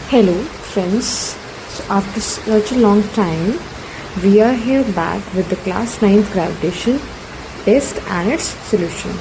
Hello friends, so after such a long time we are here back with the class 9th gravitation test and its solution.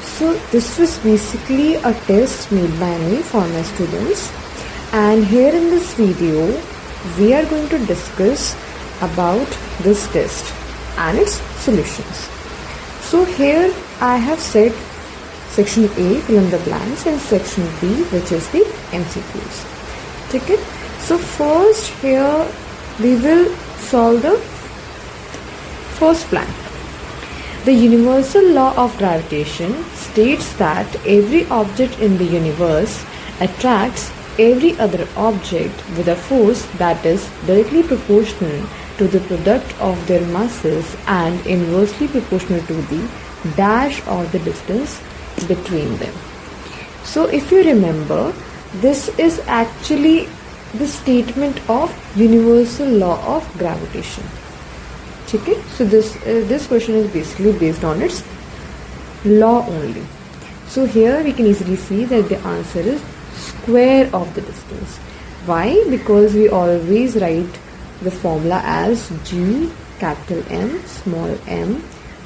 So this was basically a test made by me for my students, and here in this video we are going to discuss about this test and its solutions. So here I have set section A, fill in the blanks, and section B, which is the MCQs. Okay, so first here we will solve the first blank. The universal law of gravitation states that every object in the universe attracts every other object with a force that is directly proportional to the product of their masses and inversely proportional to the dash or the distance between them. So if you remember, this is actually the statement of universal law of gravitation. Okay, so this question is basically based on its law only. So here we can easily see that the answer is square of the distance. Why? Because we always write the formula as G capital M small m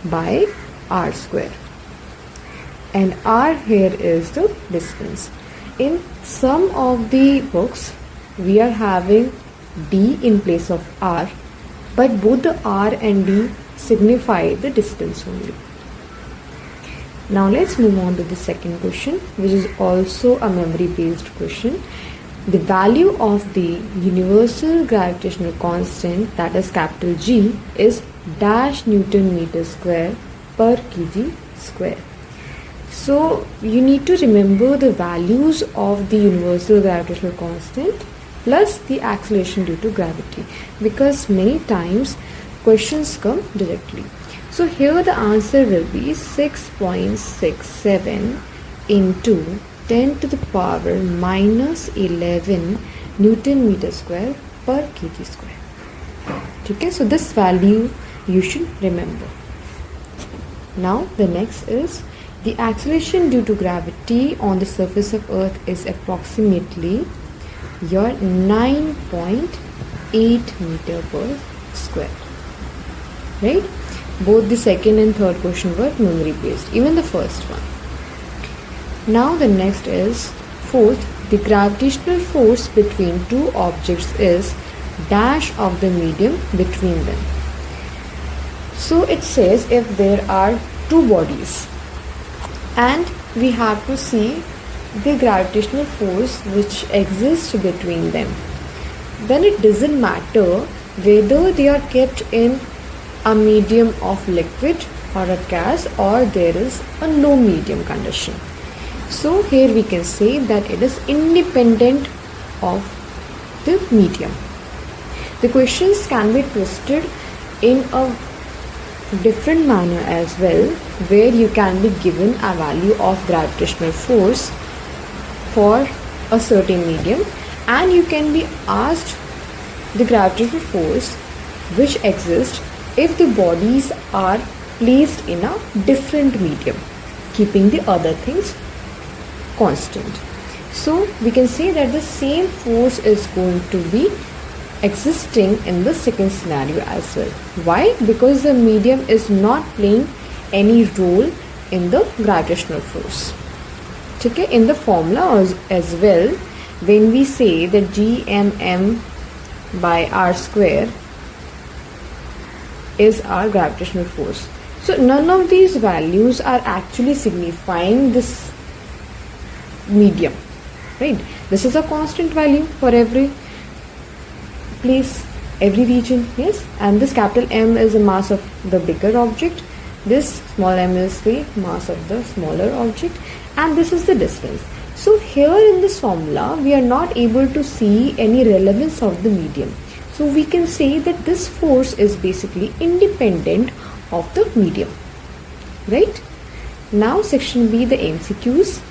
by r square, and r here is the distance. In some of the books we are having d in place of r, but both the r and d signify the distance only. Now let's move on to the second question, which is also a memory based question. The value of the universal gravitational constant, that is capital G, is dash Newton meter square per kg square. So you need to remember the values of the universal gravitational constant plus the acceleration due to gravity, because many times questions come directly. So here the answer will be 6.67 into 10 to the power minus 11 Newton meter square per kg square. Okay, so this value you should remember. Now the next is the acceleration due to gravity on the surface of Earth is approximately your 9.8 meter per square. Right? Both the second and third question were memory based, even the first one. Now the next is fourth. The gravitational force between two objects is dash of the medium between them. So it says if there are two bodies and we have to see the gravitational force which exists between them, then it doesn't matter whether they are kept in a medium of liquid or a gas, or there is a no medium condition. So here we can say that it is independent of the medium. The questions can be twisted in a different manner as well, where you can be given a value of gravitational force for a certain medium, and you can be asked the gravitational force which exists if the bodies are placed in a different medium, keeping the other things constant. So we can say that the same force is going to be existing in the second scenario as well. Why? Because the medium is not playing any role in the gravitational force. Okay, in the formula as well, when we say that Gmm by r square is our gravitational force, so none of these values are actually signifying this medium, right? This is a constant value for every place, every region, yes, and this capital M is the mass of the bigger object, this small m is the mass of the smaller object, and this is the distance. So here in this formula we are not able to see any relevance of the medium, so we can say that this force is basically independent of the medium, right? Now section B, the MCQs.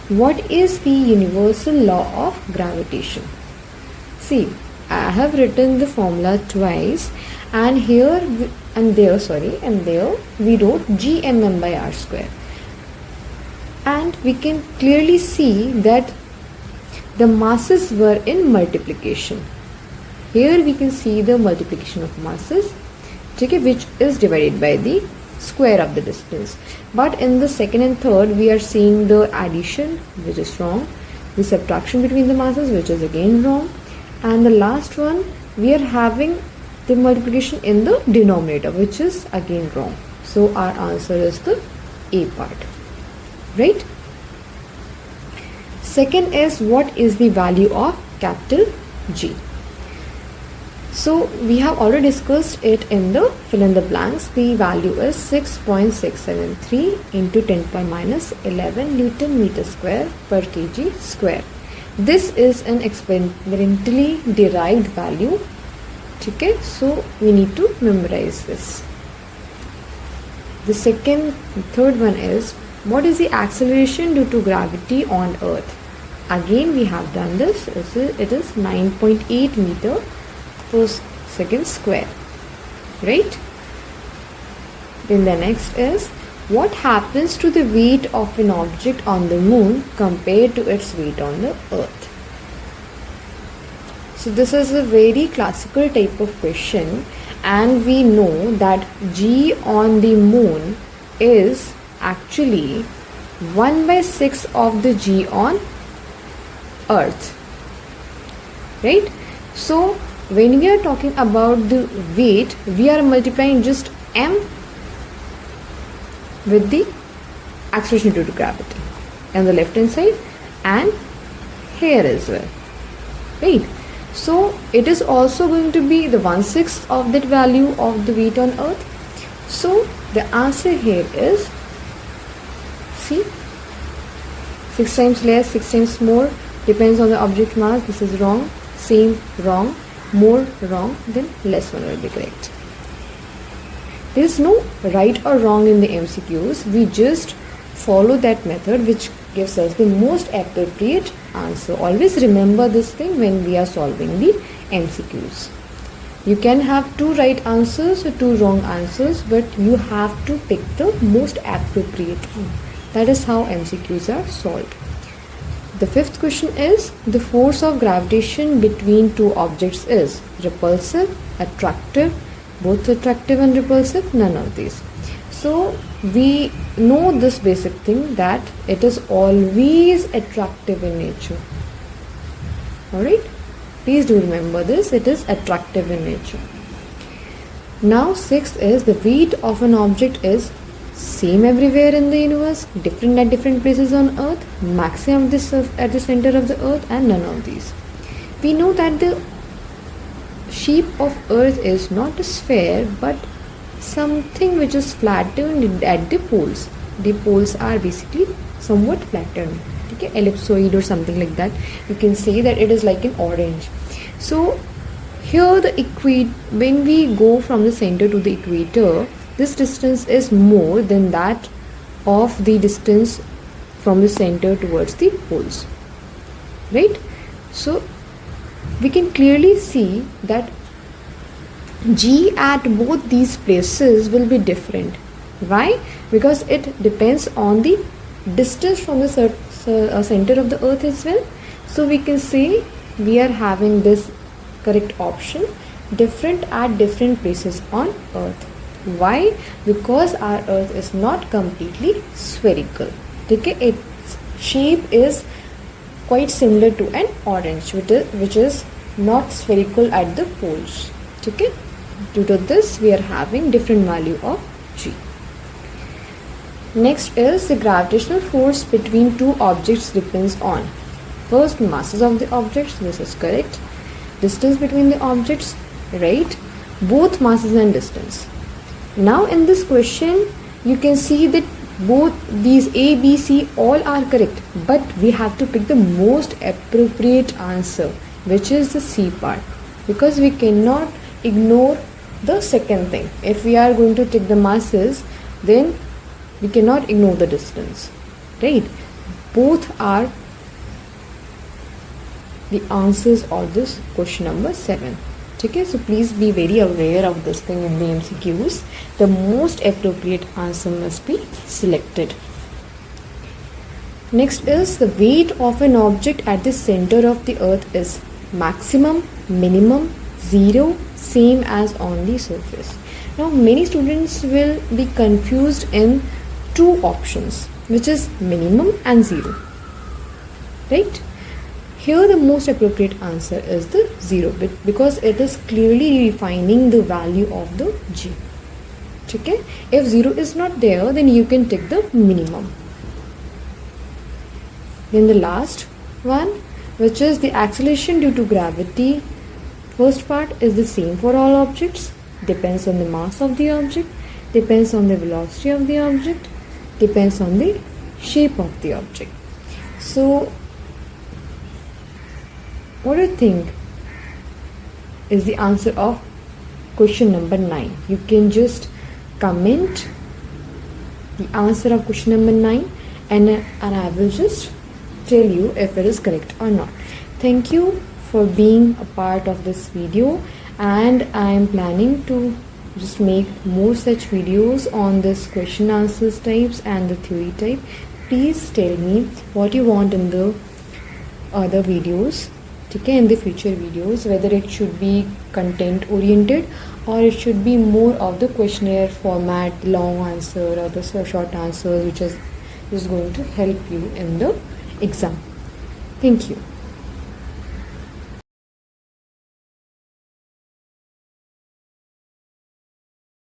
What is the universal law of gravitation? See, I have written the formula twice, and here and there we wrote Gmm by r square, and we can clearly see that the masses were in multiplication. Here we can see the multiplication of masses, okay, which is divided by the square of the distance. But in the second and third we are seeing the addition, which is wrong, the subtraction between the masses, which is again wrong, and the last one we are having the multiplication in the denominator, which is again wrong. So our answer is the A part, right? Second is, what is the value of capital G? So we have already discussed it in the fill in the blanks. The value is 6.673 into 10 power minus 11 Newton meter square per kg square. This is an experimentally derived value. Okay, so we need to memorize this. The third one is, what is the acceleration due to gravity on Earth? Again we have done this. It is 9.8 meter per second square, right? Then the next is, what happens to the weight of an object on the moon compared to its weight on the Earth? So this is a very classical type of question, and we know that G on the moon is actually 1/6 of the G on Earth, right? So when we are talking about the weight, we are multiplying just m with the acceleration due to gravity on the left hand side and here as well, right? So it is also going to be the 1/6 of that value of the weight on Earth. So the answer here is, see, 6 times less, 6 times more, depends on the object mass. This is wrong, same wrong, more wrong, then less one will be correct. There is no right or wrong in the MCQs. We just follow that method which gives us the most appropriate answer. Always remember this thing when we are solving the MCQs. You can have 2 right answers or 2 wrong answers, but you have to pick the most appropriate one. That is how MCQs are solved. The fifth question is, the force of gravitation between 2 objects is repulsive, attractive, both attractive and repulsive, none of these. So we know this basic thing, that it is always attractive in nature. Alright, please do remember this, it is attractive in nature. Now sixth is, the weight of an object is same everywhere in the universe, different at different places on Earth, maximum at the center of the Earth, and none of these. We know that the shape of Earth is not a sphere but something which is flattened at the poles. The poles are basically somewhat flattened, okay, ellipsoid or something like that. You can say that it is like an orange. So here when we go from the center to the equator, this distance is more than that of the distance from the center towards the poles, right? So we can clearly see that G at both these places will be different. Why? Because it depends on the distance from the center of the Earth as well. So we can say we are having this correct option, different at different places on Earth. Why? Because our Earth is not completely spherical. Okay, its shape is quite similar to an orange, which is not spherical at the poles. Okay, due to this we are having different value of G. Next is, the gravitational force between 2 objects depends on, first, masses of the objects. This is correct. Distance between the objects, right? Both masses and distance. Now in this question you can see that both these A, B, C all are correct, but we have to pick the most appropriate answer, which is the C part, because we cannot ignore the second thing. If we are going to take the masses, then we cannot ignore the distance, right? Both are the answers of this question number 7. Okay, so please be very aware of this thing in the MCQs. The most appropriate answer must be selected. Next is the weight of an object at the center of the earth is maximum, minimum, zero, same as on the surface. Now many students will be confused in two options, which is minimum and zero, right? Here the most appropriate answer is the 0 bit because it is clearly defining the value of the g. Okay? If 0 is not there, then you can take the minimum. Then the last one, which is the acceleration due to gravity. First part is the same for all objects, depends on the mass of the object, depends on the velocity of the object, depends on the shape of the object. So what do you think is the answer of question number 9? You can just comment the answer of question number 9 and I will just tell you if it is correct or not. Thank you for being a part of this video, and I am planning to just make more such videos on this question answers types and the theory type. Please tell me what you want in the other videos, okay, in the future videos, whether it should be content oriented or it should be more of the questionnaire format, long answer or the short answers, which is going to help you in the exam. Thank you.